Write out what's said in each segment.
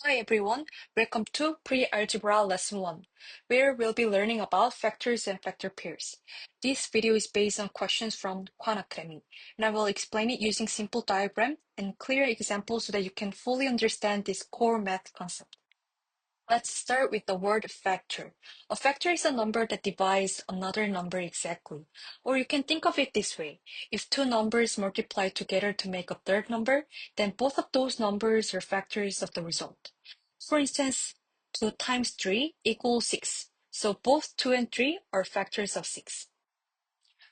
Hi everyone, welcome to Pre-Algebra Lesson 1, where we'll be learning about factors and factor pairs. This video is based on questions from Khan Academy, and I will explain it using simple diagram and clear examples so that you can fully understand this core math concept. Let's start with the word factor. A factor is a number that divides another number exactly. Or you can think of it this way. If two numbers multiply together to make a third number, then both of those numbers are factors of the result. For instance, 2 times 3 equals 6. So both 2 and 3 are factors of 6.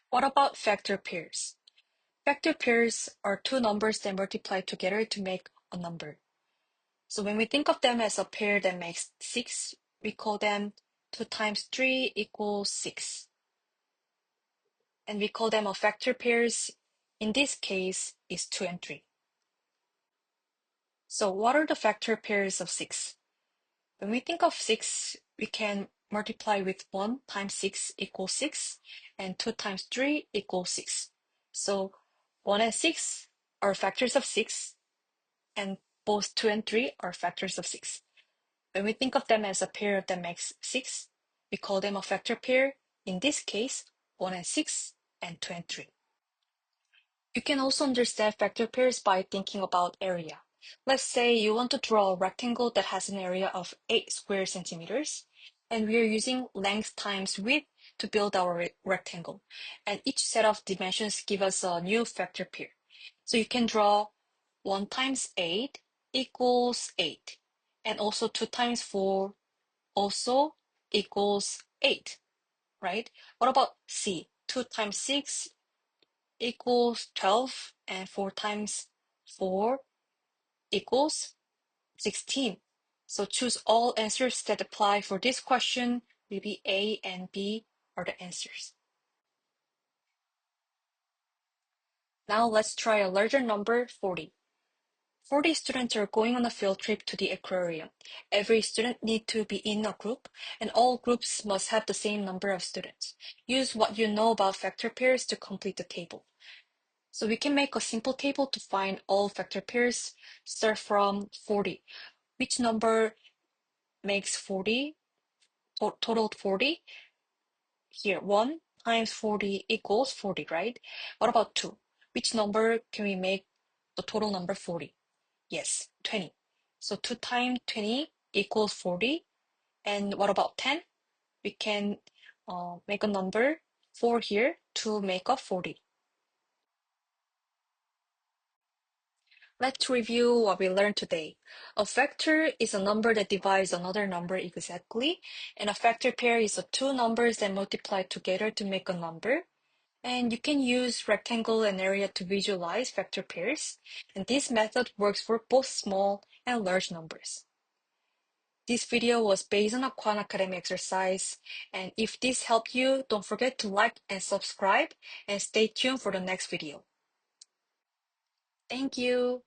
What about factor pairs? Factor pairs are two numbers that multiply together to make a number. So when we think of them as a pair that makes 6, we call them 2 times 3 equals 6. And we call them a factor pairs. In this case, is 2 and 3. So what are the factor pairs of 6? When we think of 6, we can multiply with 1 times 6 equals 6, and 2 times 3 equals 6. So 1 and 6 are factors of 6, and both 2 and 3 are factors of 6. When we think of them as a pair that makes 6, we call them a factor pair. In this case, 1 and 6 and 2 and 3. You can also understand factor pairs by thinking about area. Let's say you want to draw a rectangle that has an area of 8 square centimeters, and we are using length times width to build our rectangle. And each set of dimensions give us a new factor pair. So you can draw 1 times 8 equals 8, and also 2 times 4 also equals 8, right? What about C? 2 times 6 equals 12, and 4 times 4 equals 16. So choose all answers that apply for this question. Maybe A and B are the answers. Now let's try a larger number, 40. 40 students are going on a field trip to the aquarium. Every student needs to be in a group, and all groups must have the same number of students. Use what you know about factor pairs to complete the table. So we can make a simple table to find all factor pairs. Start from 40. Which number makes 40, total 40? Here, 1 times 40 equals 40, right? What about 2? Which number can we make the total number 40? Yes, 20. So 2 times 20 equals 40. And what about 10? We can make a number 4 here to make up 40. Let's review what we learned today. A factor is a number that divides another number exactly, and a factor pair is two numbers that multiply together to make a number. And you can use rectangle and area to visualize factor pairs, and this method works for both small and large numbers. This video was based on a Khan Academy exercise, and if this helped you, don't forget to like and subscribe, and stay tuned for the next video. Thank you!